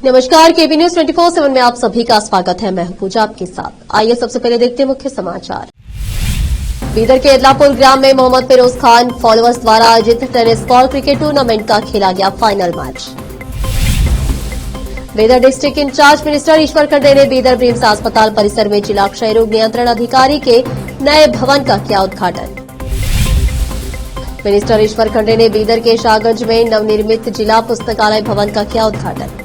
नमस्कार, केबी न्यूज 24/7 में आप सभी का स्वागत है। मैं हूं पूजा आपके साथ। आइए सबसे पहले देखते हैं मुख्य समाचार। बीदर के अदलापुर ग्राम में मोहम्मद फिरोज खान फॉलोअर्स द्वारा आयोजित टेनिस बॉल क्रिकेट टूर्नामेंट का खेला गया final match. Bidar district in charge minister Eshwar Khandre ने बीदर ब्रिम्स अस्पताल परिसर में जिला क्षय रोग नियंत्रण अधिकारी के नए भवन का किया उद्घाटन। मिनिस्टर ईश्वर खंडे ने बीदर के शाहगंज में नवनिर्मित जिला पुस्तकालय भवन का किया उद्घाटन।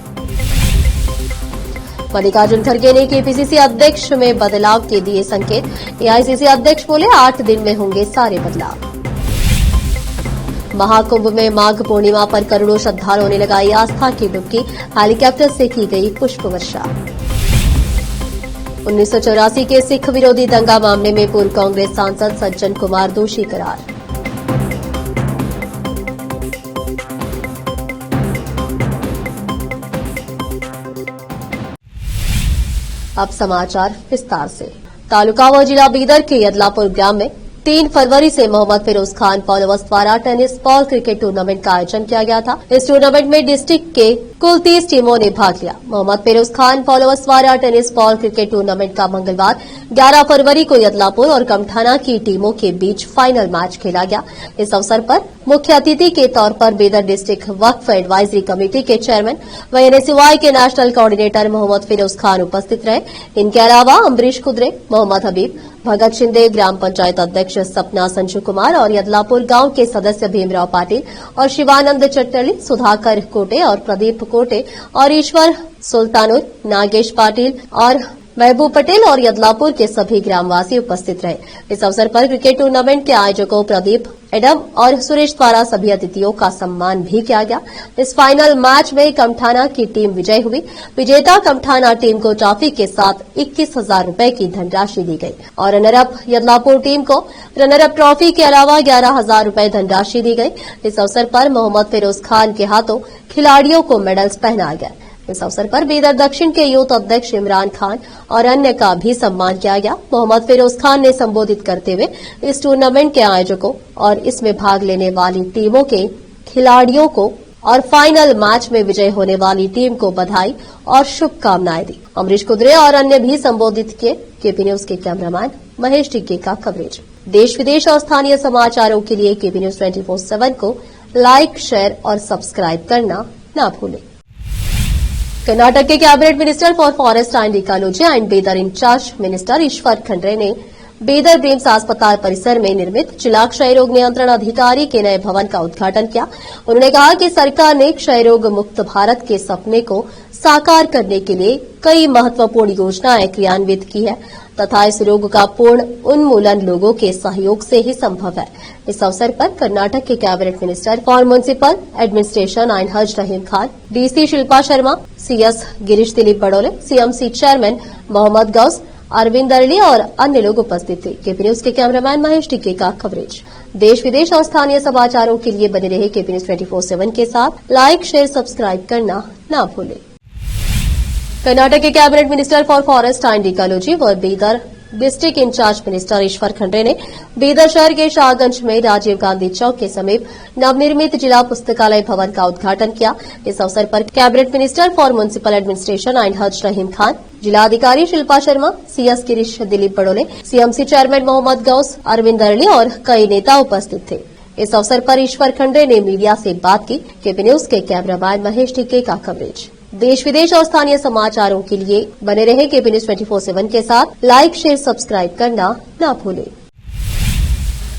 मल्लिकार्जुन खड़गे ने केपीसीसी अध्यक्ष में बदलाव के दिए संकेत। एआईसीसी अध्यक्ष बोले 8 दिन में होंगे सारे बदलाव। महाकुंभ में माघ पूर्णिमा पर करोड़ों श्रद्धालुओं ने लगाई आस्था की डुबकी। हेलीकॉप्टर से की गई पुष्प वर्षा। 1984 के सिख विरोधी दंगा मामले में पूर्व कांग्रेस सांसद सज्जन कुमार दोषी करार। अब समाचार विस्तार से। तालुका व जिला बीदर के अदलापुर ग्राम में 3 फरवरी से मोहम्मद फिरोज खान फॉलोअर्स द्वारा टेनिस बॉल क्रिकेट टूर्नामेंट का आयोजन किया गया था। इस टूर्नामेंट में डिस्ट्रिक्ट के कुल 30 टीमों ने भाग लिया। मोहम्मद फिरोज खान फॉलोअर्स द्वारा टेनिस बॉल क्रिकेट टूर्नामेंट का मंगलवार 11 फरवरी को अदलापुर और कमठाना की टीमों के बीच फाइनल मैच खेला गया। इस अवसर पर मुख्य अतिथि के तौर पर बीदर डिस्ट्रिक्ट वक्फ एडवाइजरी कमेटी के चेयरमैन व एनएसयूआई के नेशनल कोऑर्डिनेटर मोहम्मद फिरोज खान उपस्थित रहे। इनके अलावा अम्बरीश कुद्रे, मोहम्मद हबीब, भगत शिंदे, ग्राम पंचायत अध्यक्ष सपना संजू कुमार और अदलापुर गांव के सदस्य भीमराव पाटिल और शिवानंद चट्टली, सुधाकर कोटे और प्रदीप कोटे और ईश्वर सुल्तानुर, नागेश पाटिल और महबूब पटेल और अदलापुर के सभी ग्रामवासी उपस्थित रहे। इस अवसर पर क्रिकेट टूर्नामेंट के आयोजकों प्रदीप, एडम और सुरेश द्वारा सभी अतिथियों का सम्मान भी किया गया। इस फाइनल मैच में कमठाना की टीम विजयी हुई। विजेता कमठाना टीम को ट्रॉफी के साथ 21,000 रूपये की धनराशि दी गई और रनरअप अदलापुर टीम को रनरअप ट्रॉफी के अलावा 11,000 रूपये धनराशि दी गई। इस अवसर पर मोहम्मद फिरोज खान के हाथों खिलाड़ियों को मेडल्स पहनाया गया। इस अवसर पर बीदर दक्षिण के यूथ अध्यक्ष इमरान खान और अन्य का भी सम्मान किया गया। मोहम्मद फिरोज खान ने संबोधित करते हुए इस टूर्नामेंट के आयोजकों और इसमें भाग लेने वाली टीमों के खिलाड़ियों को और फाइनल मैच में विजय होने वाली टीम को बधाई और शुभकामनाएं दी। अम्बरीश कुद्रे और अन्य भी संबोधित किए। केपी न्यूज के कैमरामैन महेश टिक्के का कवरेज। देश विदेश और स्थानीय समाचारों के लिए केपी न्यूज 24/7 को लाइक, शेयर और सब्सक्राइब करना न भूलें। कर्नाटक के cabinet minister for forest and ecology and Bidar incharge minister Eshwar Khandre ने बीदर ब्रिम्स अस्पताल परिसर में निर्मित जिला क्षय रोग नियंत्रण अधिकारी के नए भवन का उद्घाटन किया। उन्होंने कहा कि सरकार ने क्षय रोग मुक्त भारत के सपने को साकार करने के लिए कई महत्वपूर्ण योजनाएं क्रियान्वित की है तथा इस रोग का पूर्ण उन्मूलन लोगों के सहयोग से ही संभव है। इस अवसर पर कर्नाटक के cabinet minister for municipal administration and Haj Rahim Khan, DC Shilpa Sharma, CS Girish Dilip Badole, CMC chairman Mohammed Gaus, Arvind early और अन्य लोग उपस्थित थे। केपी न्यूज के कैमरामैन महेश टिक्के का कवरेज। देश विदेश और स्थानीय समाचारों के लिए बने रहे केपी न्यूज 24/7 के साथ। लाइक, शेयर, सब्सक्राइब करना न भूलें। कर्नाटक के cabinet minister for forest and ecology व Bidar district in charge minister Eshwar Khandre ने बीदर शहर के शाहगंज में राजीव गांधी चौक के समीप नवनिर्मित जिला पुस्तकालय भवन का उद्घाटन किया। इस अवसर पर cabinet minister for municipal administration and Haj Rahim Khan, जिलाधिकारी Shilpa Sharma, CS Girish Dilip Badole, CMC chairman Mohammed Gaus, Arvind early और कई नेता उपस्थित थे। इस अवसर पर ईश्वर खंडे ने मीडिया से बात की। केपी न्यूज के कैमरामैन महेश टिक्के का कवरेज। देश विदेश और स्थानीय समाचारों के लिए बने रहे केपी न्यूज 24/7 के साथ। लाइक, शेयर, सब्सक्राइब करना न भूलें।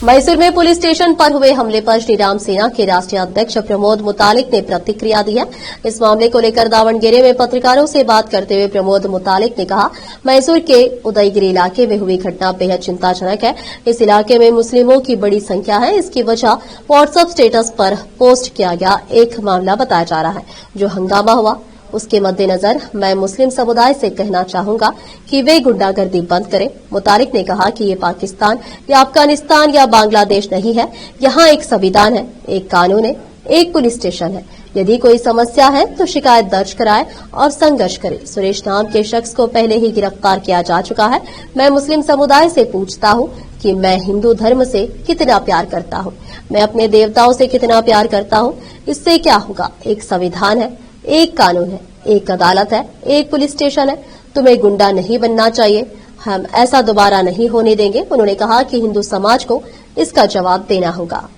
मैसूर में पुलिस स्टेशन पर हुए हमले पर श्रीराम सेना के राष्ट्रीय अध्यक्ष प्रमोद मुतालिक ने प्रतिक्रिया दी है। इस मामले को लेकर दावणगेरे में पत्रकारों से बात करते हुए प्रमोद मुतालिक ने कहा, मैसूर के उदयगिरी इलाके में हुई घटना बेहद चिंताजनक है। इस इलाके में मुस्लिमों की बड़ी संख्या है। इसकी वजह व्हाट्सएप स्टेटस पर पोस्ट किया गया एक मामला बताया जा रहा है जो हंगामा हुआ। उसके मद्देनजर मैं मुस्लिम समुदाय से कहना चाहूंगा कि वे गुंडागर्दी बंद करें। मुतालिक ने कहा कि ये पाकिस्तान या अफगानिस्तान या बांग्लादेश नहीं है। यहाँ एक संविधान है, एक कानून है, एक पुलिस स्टेशन है। यदि कोई समस्या है तो शिकायत दर्ज कराए और संघर्ष करे। सुरेश नाम के शख्स को पहले ही गिरफ्तार किया जा चुका है। मैं मुस्लिम समुदाय से पूछता हूँ कि मैं हिंदू धर्म से कितना प्यार करता हूँ, मैं अपने देवताओं से कितना प्यार करता हूँ। इससे क्या होगा? एक संविधान है, एक कानून है, एक अदालत है, एक पुलिस स्टेशन है, तुम्हें गुंडा नहीं बनना चाहिए, हम ऐसा दोबारा नहीं होने देंगे। उन्होंने कहा कि हिंदू समाज को इसका जवाब देना होगा।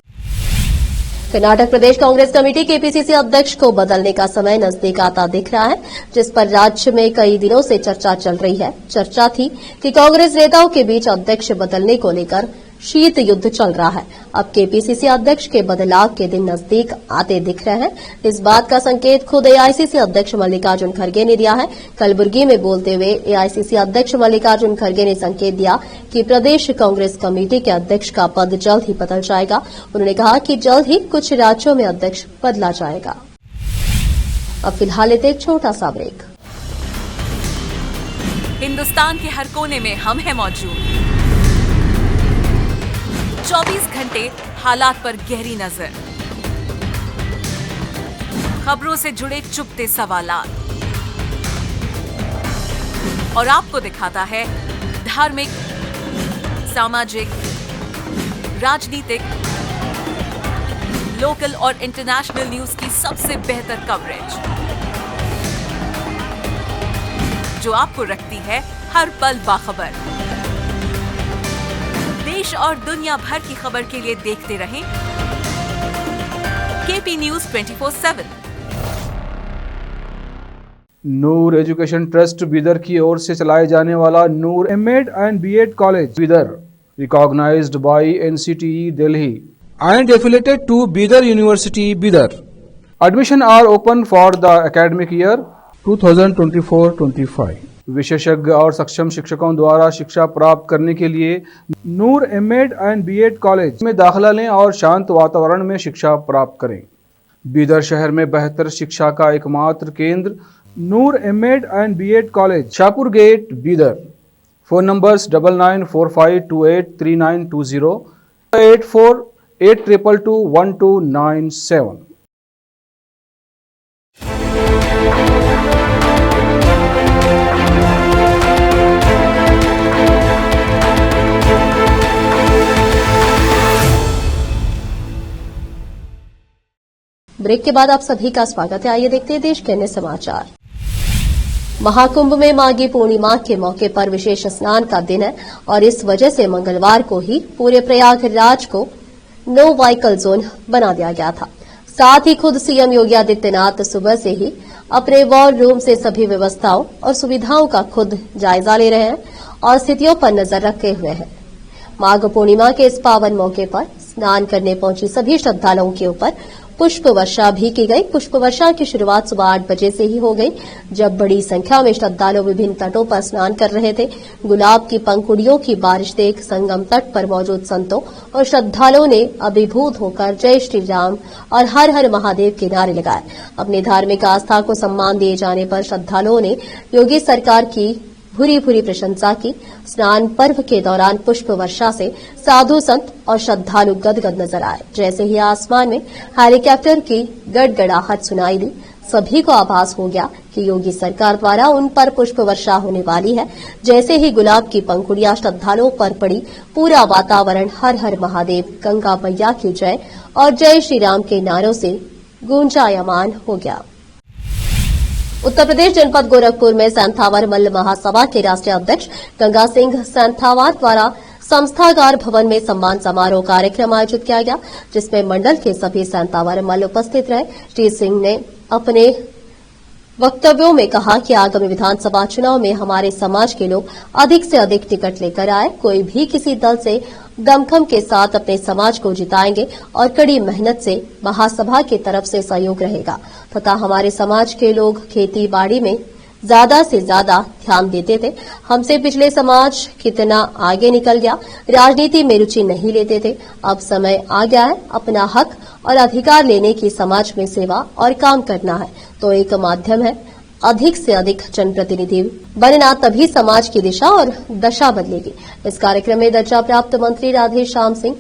कर्नाटक प्रदेश कांग्रेस कमेटी के पीसीसी अध्यक्ष को बदलने का समय नजदीक आता दिख रहा है, जिस पर राज्य में कई दिनों से चर्चा चल रही है। चर्चा थी कि कांग्रेस नेताओं के बीच अध्यक्ष बदलने को लेकर शीत युद्ध चल रहा है। अब केपीसीसी अध्यक्ष के बदलाव के दिन नजदीक आते दिख रहे हैं। इस बात का संकेत खुद एआईसीसी अध्यक्ष मल्लिकार्जुन खड़गे ने दिया है। कलबुर्गी में बोलते हुए एआईसीसी अध्यक्ष मल्लिकार्जुन खड़गे ने संकेत दिया कि प्रदेश कांग्रेस कमेटी के अध्यक्ष का पद जल्द ही बदल जाएगा। उन्होंने कहा कि जल्द ही कुछ राज्यों में अध्यक्ष बदला जाएगा। अब फिलहाल लेते एक छोटा सा ब्रेक। हिंदुस्तान के हर कोने में हम हैं मौजूद। 24 घंटे हालात पर गहरी नजर, खबरों से जुड़े चुपते सवालात और आपको दिखाता है धार्मिक, सामाजिक, राजनीतिक, लोकल और इंटरनेशनल न्यूज की सबसे बेहतर कवरेज, जो आपको रखती है हर पल बाखबर। देश और दुनिया भर की खबर के लिए देखते रहें KP news 24/7। Noor education trust Bidar की ओर से चलाए जाने वाला Noor MEd and BEd college Bidar, recognised by NCTE Delhi and affiliated to Bidar University, Bidar. Admission are open for the academic year 2024-25. विशेषज्ञ और सक्षम शिक्षकों द्वारा शिक्षा प्राप्त करने के लिए नूर एमएड एंड बीएड कॉलेज में दाखिला लें और शांत वातावरण में शिक्षा प्राप्त करें। बीदर शहर में बेहतर शिक्षा का एकमात्र केंद्र Noor MEd and BEd college, Shahpur gate, Bidar. Phone numbers 9945283920, 8482221297। Break के बाद आप सभी का स्वागत है। आइए देखते हैं देश के अन्य समाचार। महाकुंभ में माघी पूर्णिमा के मौके पर विशेष स्नान का दिन है और इस वजह से मंगलवार को ही पूरे प्रयागराज को नो व्हीकल जोन बना दिया गया था। साथ ही खुद सीएम योगी आदित्यनाथ सुबह से ही अपने वॉर रूम से सभी व्यवस्थाओं और सुविधाओं का खुद जायजा ले रहे हैं और स्थितियों पर नजर रखे हुए हैं। माघ पूर्णिमा के इस पावन मौके पर स्नान करने पहुंची सभी श्रद्धालुओं के ऊपर पुष्प वर्षा भी की गई। पुष्प वर्षा की शुरुआत सुबह 8 बजे से ही हो गई, जब बड़ी संख्या में श्रद्धालु विभिन्न तटों पर स्नान कर रहे थे। गुलाब की पंखुड़ियों की बारिश देख संगम तट पर मौजूद संतों और श्रद्धालुओं ने अभिभूत होकर जय श्री राम और हर हर महादेव के नारे लगाए। अपनी धार्मिक आस्था को सम्मान दिए जाने पर श्रद्धालुओं ने योगी सरकार की भूरी भूरी प्रशंसा की। स्नान पर्व के दौरान पुष्प वर्षा से साधु संत और श्रद्धालु गदगद नजर आए। जैसे ही आसमान में हेलीकॉप्टर की गड़गड़ाहट सुनाई दी, सभी को आभास हो गया कि योगी सरकार द्वारा उन पर पुष्प वर्षा होने वाली है। जैसे ही गुलाब की पंखुड़ियां श्रद्धालुओं पर पड़ी, पूरा वातावरण हर हर महादेव, गंगा मैया की जय और जय श्री राम के नारों से गूंजायमान हो गया। उत्तर प्रदेश जनपद गोरखपुर में सैंथावर मल्ल महासभा के राष्ट्रीय अध्यक्ष गंगा सिंह सैंथावर द्वारा संस्थागार भवन में सम्मान समारोह कार्यक्रम आयोजित किया गया, जिसमें मंडल के सभी सैंथावर मल्ल उपस्थित रहे। श्री सिंह ने अपने वक्तव्यों में कहा कि आगामी विधानसभा चुनाव में हमारे समाज के लोग अधिक से अधिक टिकट लेकर आए। कोई भी किसी दल से दमखम के साथ अपने समाज को जिताएंगे और कड़ी मेहनत से महासभा की तरफ से सहयोग रहेगा तथा हमारे समाज के लोग खेती बाड़ी में ज्यादा से ज्यादा ध्यान देते थे। हमसे पिछले समाज कितना आगे निकल गया, राजनीति में रुचि नहीं लेते थे। अब समय आ गया है अपना हक और अधिकार लेने की, समाज में सेवा और काम करना है तो एक माध्यम है। अधिक से अधिक जनप्रतिनिधि बनना, तभी समाज की दिशा और दशा बदलेगी। इस कार्यक्रम में दर्जा प्राप्त मंत्री राधे श्याम सिंह,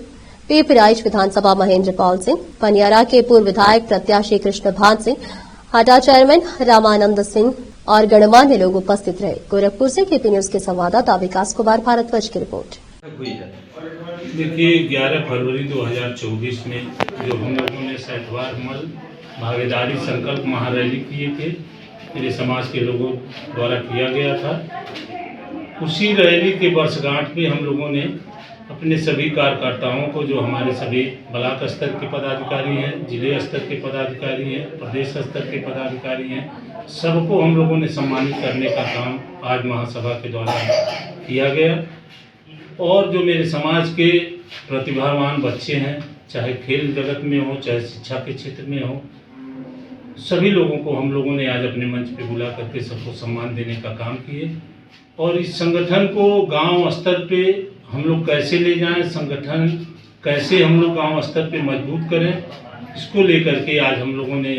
पीपराइच विधानसभा महेंद्र पाल सिंह, पनियारा के पूर्व विधायक प्रत्याशी कृष्ण भान सिंह, हाटा चेयरमैन रामानंद सिंह और गणमान्य लोग उपस्थित रहे। गोरखपुर से केपी न्यूज के संवाददाता विकास कुमार भारद्वाज की रिपोर्ट। देखिए 11 फरवरी 2024 में जो हम लोगों ने सैंथावर मल्ल भागीदारी संकल्प महारैली किए थे, मेरे समाज के लोगों द्वारा किया गया था। उसी रैली के वर्षगांठ में हम लोगों ने अपने सभी कार्यकर्ताओं को, जो हमारे सभी ब्लॉक स्तर के पदाधिकारी हैं, जिले स्तर के पदाधिकारी हैं, प्रदेश स्तर के पदाधिकारी हैं, सबको हम लोगों ने सम्मानित करने का काम आज महासभा के द्वारा किया गया। और जो मेरे समाज के प्रतिभावान बच्चे हैं, चाहे खेल जगत में हो, चाहे शिक्षा के क्षेत्र में हो, सभी लोगों को हम लोगों ने आज अपने मंच पे बुला करके सबको सम्मान देने का काम किए। और इस संगठन को गांव स्तर पे हम लोग कैसे ले जाएं, संगठन कैसे हम लोग गांव स्तर पे मजबूत करें, इसको लेकर के आज हम लोगों ने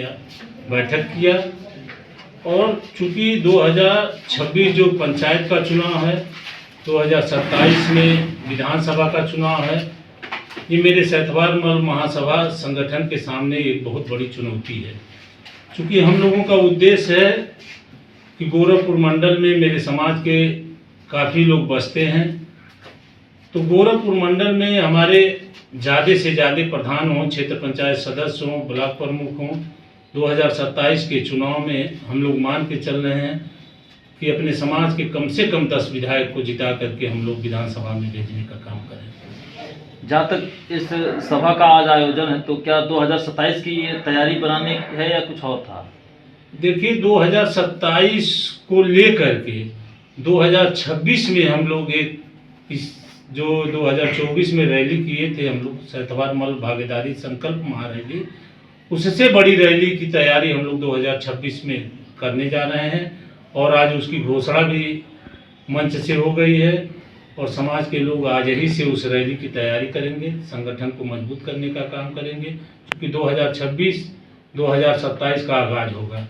बैठक किया। और चूँकि 2026 जो पंचायत का चुनाव है, 2027 में विधानसभा का चुनाव है, ये मेरे सैतवार मल महासभा संगठन के सामने एक बहुत बड़ी चुनौती है। चूँकि हम लोगों का उद्देश्य है कि गोरखपुर मंडल में मेरे समाज के काफ़ी लोग बसते हैं, तो गोरखपुर मंडल में हमारे ज़्यादा से ज़्यादा प्रधान हों, क्षेत्र पंचायत सदस्य हों, ब्लॉक प्रमुख हों। 2027 के चुनाव में हम लोग मान के चल रहे हैं कि अपने समाज के कम से कम 10 विधायक को जिता करके हम लोग विधानसभा में भेजने का काम करें। जहाँ तक इस सभा का आज आयोजन है, तो क्या 2027 की ये तैयारी बनाने है या कुछ और था? देखिए, 2027 को लेकर के 2026 में हम लोग इस जो 2024 में रैली किए थे हम लोग, सैतवार मल भागीदारी संकल्प महारैली, उससे बड़ी रैली की तैयारी हम लोग 2026 में करने जा रहे हैं। और आज उसकी घोषणा भी मंच से हो गई है और समाज के लोग आज ही से उस रैली की तैयारी करेंगे, संगठन को मजबूत करने का काम करेंगे, क्योंकि 2026-2027 का आगाज होगा।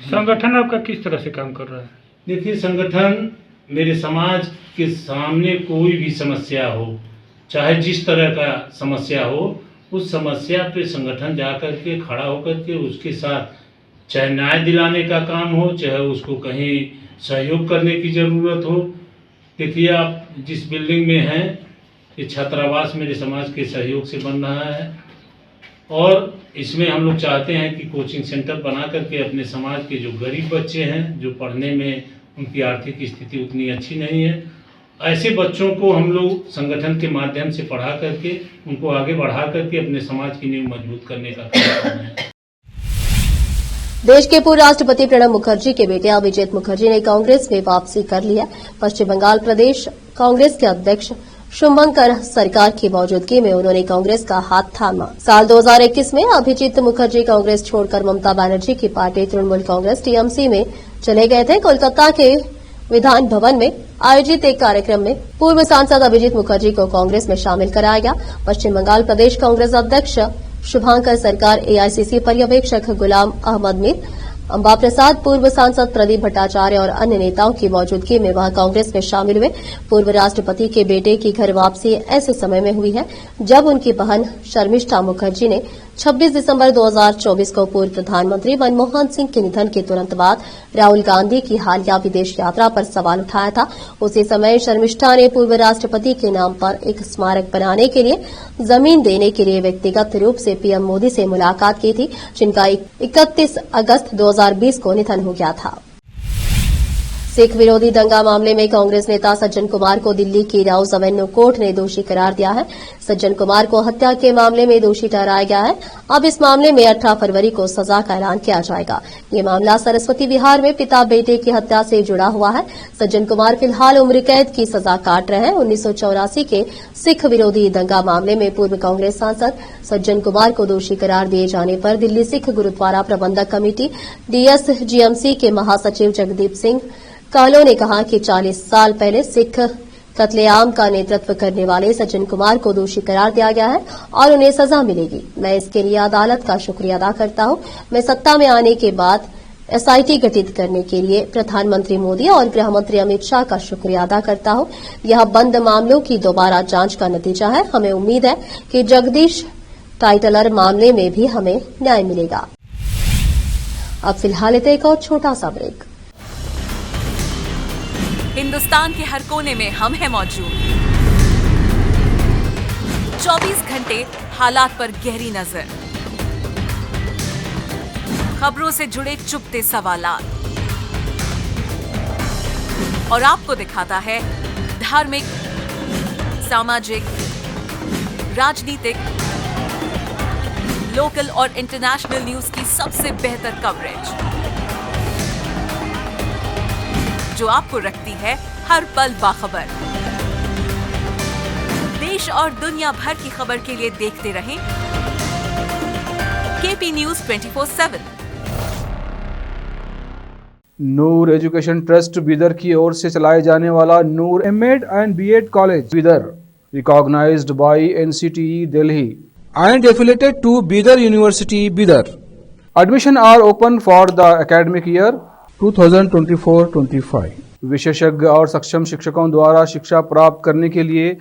संगठन आपका किस तरह से काम कर रहा है? देखिए, संगठन मेरे समाज के सामने कोई भी समस्या हो, चाहे जिस तरह का समस्या हो, उस समस्या पे संगठन जा कर के खड़ा होकर के उसके साथ चाहे न्याय दिलाने का काम हो, चाहे उसको कहीं सहयोग करने की ज़रूरत हो। देखिए, आप जिस बिल्डिंग में हैं, ये छात्रावास मेरे समाज के सहयोग से बन रहा है और इसमें हम लोग चाहते हैं कि कोचिंग सेंटर बना करके अपने समाज के जो गरीब बच्चे हैं, जो पढ़ने में उनकी आर्थिक स्थिति उतनी अच्छी नहीं है, ऐसे बच्चों को हम लोग संगठन के माध्यम से पढ़ा करके उनको आगे बढ़ा करके अपने समाज की नींव मजबूत करने का काम कर रहे हैं। देश के पूर्व राष्ट्रपति प्रणब मुखर्जी के बेटे अभिजीत मुखर्जी ने कांग्रेस में वापसी कर ली है। पश्चिम बंगाल प्रदेश कांग्रेस के अध्यक्ष शुभंकर सरकार की मौजूदगी में उन्होंने कांग्रेस का हाथ थामा। साल 2021 में अभिजीत मुखर्जी कांग्रेस छोड़कर ममता बनर्जी की पार्टी तृणमूल कांग्रेस टीएमसी में चले गए थे। कोलकाता के विधान भवन में आयोजित एक कार्यक्रम में पूर्व सांसद अभिजीत मुखर्जी को कांग्रेस में शामिल कराया गया। पश्चिम बंगाल प्रदेश कांग्रेस अध्यक्ष शुभंकर सरकार, एआईसीसी पर्यवेक्षक गुलाम अहमद मीर, अंबा प्रसाद, पूर्व सांसद प्रदीप भट्टाचार्य और अन्य नेताओं की मौजूदगी में वह कांग्रेस में शामिल हुए। पूर्व राष्ट्रपति के बेटे की घर वापसी ऐसे समय में हुई है जब उनकी बहन शर्मिष्ठा मुखर्जी ने 26 दिसंबर 2024 को पूर्व प्रधानमंत्री मनमोहन सिंह के निधन के तुरंत बाद राहुल गांधी की हालिया विदेश यात्रा पर सवाल उठाया था। उसी समय शर्मिष्ठा ने पूर्व राष्ट्रपति के नाम पर एक स्मारक बनाने के लिए जमीन देने के लिए व्यक्तिगत रूप से पीएम मोदी से मुलाकात की थी, जिनका 31 अगस्त 2020 को निधन हो गया था। सिख विरोधी दंगा मामले में कांग्रेस नेता सज्जन कुमार को दिल्ली की राउज एवेन्यू कोर्ट ने दोषी करार दिया है। सज्जन कुमार को हत्या के मामले में दोषी ठहराया गया है। अब इस मामले में 18 फरवरी को सजा का ऐलान किया जाएगा। ये मामला सरस्वती विहार में पिता बेटे की हत्या से जुड़ा हुआ है। सज्जन कुमार फिलहाल उम्र कैद की सजा काट रहे हैं। 1984 के सिख विरोधी दंगा मामले में पूर्व कांग्रेस सांसद सज्जन कुमार को दोषी करार दिए जाने पर दिल्ली सिख गुरुद्वारा प्रबंधक कमेटी डीएसजीएमसी के महासचिव जगदीप सिंह कालो ने कहा कि 40 साल पहले सिख कत्लेआम का नेतृत्व करने वाले सज्जन कुमार को दोषी करार दिया गया है और उन्हें सजा मिलेगी। मैं इसके लिए अदालत का शुक्रिया अदा करता हूं। मैं सत्ता में आने के बाद एसआईटी गठित करने के लिए प्रधानमंत्री मोदी और गृहमंत्री अमित शाह का शुक्रिया अदा करता हूं। यह बंद मामलों की दोबारा जांच का नतीजा है। हमें उम्मीद है कि जगदीश टाइटलर मामले में भी हमें न्याय मिलेगा। अब फिलहाल एक और छोटा सा ब्रेक। हिंदुस्तान के हर कोने में हम हैं मौजूद। 24 घंटे हालात पर गहरी नजर, खबरों से जुड़े चुपते सवालात और आपको दिखाता है धार्मिक, सामाजिक, राजनीतिक, लोकल और इंटरनेशनल न्यूज की सबसे बेहतर कवरेज जो आपको रखती है हर पल बाखबर। देश और दुनिया भर की खबर के लिए देखते रहें KP news 24/7। Noor education trust Bidar की ओर से चलाए जाने वाला Noor MEd and BEd college Bidar recognised by NCTE Delhi and affiliated to Bidar University, Bidar. Admission are open for the academic year 2024-25. विशेषज्ञ और सक्षम शिक्षकों द्वारा शिक्षा प्राप्त करने के लिए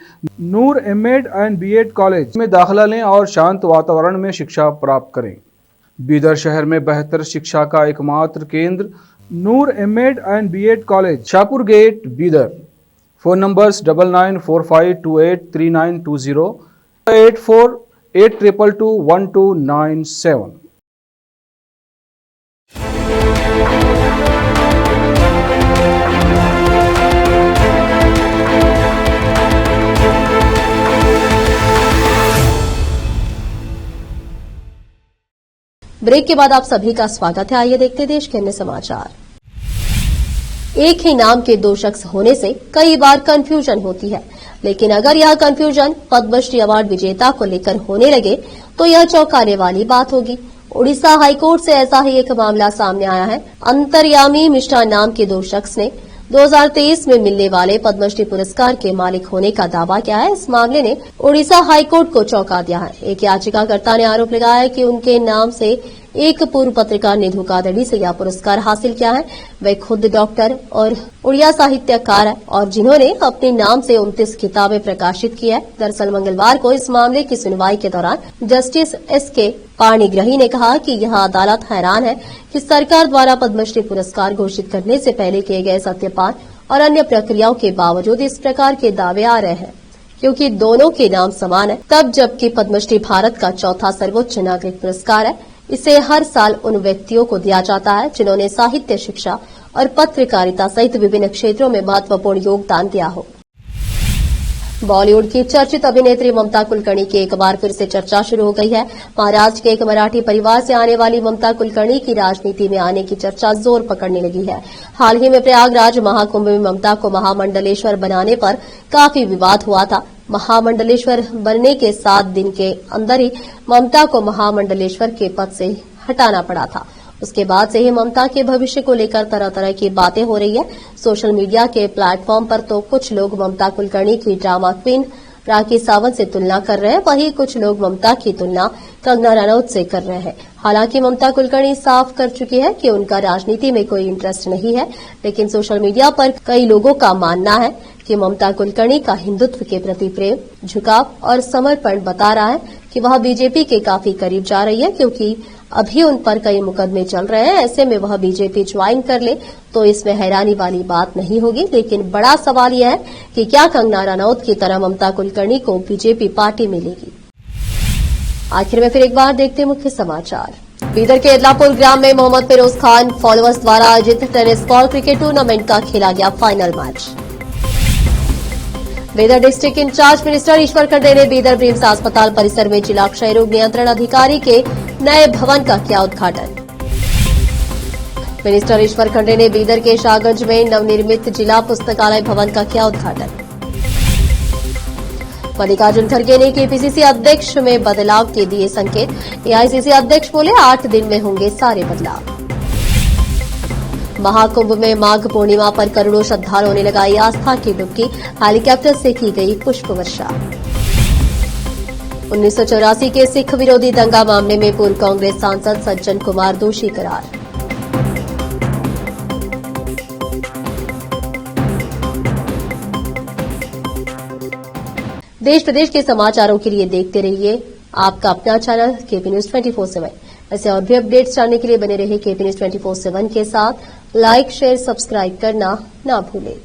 नूर एमएड एंड बीएड कॉलेज में दाखिला लें और शांत वातावरण में शिक्षा प्राप्त करें। बीदर शहर में बेहतर शिक्षा का एकमात्र केंद्र Noor MEd and BEd college, Shahpur gate, Bidar. Phone numbers 9945283920, 8482221297। Break के बाद आप सभी का स्वागत है। आइए देखते देश के अन्य समाचार। एक ही नाम के दो शख्स होने से कई बार कंफ्यूजन होती है, लेकिन अगर यह कंफ्यूजन पद्मश्री अवार्ड विजेता को लेकर होने लगे तो यह चौंकाने वाली बात होगी। उड़ीसा हाईकोर्ट से ऐसा ही एक मामला सामने आया है। अंतर्यामी मिश्रा नाम के दो शख्स ने 2023 में मिलने वाले पद्मश्री पुरस्कार के मालिक होने का दावा किया है। इस मामले ने उड़ीसा हाईकोर्ट को चौंका दिया है। एक याचिकाकर्ता ने आरोप लगाया है कि उनके नाम से एक पूर्व पत्रकार ने धोखाधड़ी से यह पुरस्कार हासिल किया है। वे खुद डॉक्टर और उड़िया साहित्यकार है और जिन्होंने अपने नाम से 29 किताबें प्रकाशित की है। दरअसल मंगलवार को इस मामले की सुनवाई के दौरान जस्टिस एसके पाणिग्रही ने कहा कि यह अदालत हैरान है कि सरकार द्वारा पद्मश्री पुरस्कार घोषित करने से पहले किए गए सत्यापन और अन्य प्रक्रियाओं के बावजूद इस प्रकार के दावे आ रहे हैं, क्योंकि दोनों के नाम समान है। तब जबकि पद्मश्री भारत का चौथा सर्वोच्च नागरिक पुरस्कार है। इसे हर साल उन व्यक्तियों को दिया जाता है जिन्होंने साहित्य, शिक्षा और पत्रकारिता सहित विभिन्न क्षेत्रों में महत्वपूर्ण योगदान दिया हो। बॉलीवुड की चर्चित अभिनेत्री ममता कुलकर्णी की एक बार फिर से चर्चा शुरू हो गई है। महाराष्ट्र के एक मराठी परिवार से आने वाली ममता कुलकर्णी की राजनीति में आने की चर्चा जोर पकड़ने लगी है। हाल ही में प्रयागराज महाकुंभ में ममता को महामंडलेश्वर बनाने पर काफी विवाद हुआ था। महामंडलेश्वर बनने के 7 दिन के अंदर ही ममता को महामंडलेश्वर के पद से हटाना पड़ा था। उसके बाद से ही ममता के भविष्य को लेकर तरह तरह की बातें हो रही है। सोशल मीडिया के प्लेटफॉर्म पर तो कुछ लोग ममता कुलकर्णी की ड्रामा क्वीन राखी सावंत से तुलना कर रहे हैं, वहीं कुछ लोग ममता की तुलना कंगना रनौत से कर रहे हैं। हालांकि ममता कुलकर्णी साफ कर चुकी है कि उनका राजनीति में कोई इंटरेस्ट नहीं है, लेकिन सोशल मीडिया पर कई लोगों का मानना है कि ममता कुलकर्णी का हिंदुत्व के प्रति प्रेम, झुकाव और समर्पण बता रहा है कि वह बीजेपी के काफी करीब जा रही है, क्योंकि अभी उन पर कई मुकदमे चल रहे हैं। ऐसे में वह बीजेपी ज्वाइन कर ले तो इसमें हैरानी वाली बात नहीं होगी। लेकिन बड़ा सवाल यह है कि क्या कंगना रनौत की तरह ममता कुलकर्णी को बीजेपी पार्टी मिलेगी। आखिर में फिर एक बार देखते मुख्य समाचार। बीदर के इदलापुर ग्राम में मोहम्मद फिरोज खान फॉलोअर्स द्वारा आयोजित टेनिस बॉल क्रिकेट टूर्नामेंट का खेला गया final match. Bidar district in charge minister Eshwar Khandre ने बीदर ब्रिम्स अस्पताल परिसर में जिला क्षय रोग नियंत्रण अधिकारी के नए भवन का किया उद्घाटन। मिनिस्टर ईश्वर खंडे ने बीदर के शाहगंज में नवनिर्मित जिला पुस्तकालय भवन का किया उद्घाटन। मल्लिकार्जुन खड़गे ने केपीसीसी अध्यक्ष में बदलाव के दिए संकेत। एआईसीसी अध्यक्ष बोले 8 दिन में होंगे सारे बदलाव। महाकुंभ में माघ पूर्णिमा पर करोड़ों श्रद्धालुओं ने लगाई आस्था की डुबकी। हेलीकॉप्टर से की गई पुष्प वर्षा। 1984 के सिख विरोधी दंगा मामले में पूर्व कांग्रेस सांसद सज्जन कुमार दोषी करार। देश प्रदेश के समाचारों के लिए देखते रहिए आपका अपना चैनल केपी न्यूज 24/7। ऐसे और भी अपडेट्स जानने के लिए बने रहिए केपी न्यूज 24/7 के साथ। लाइक, शेयर, सब्सक्राइब करना ना भूलें।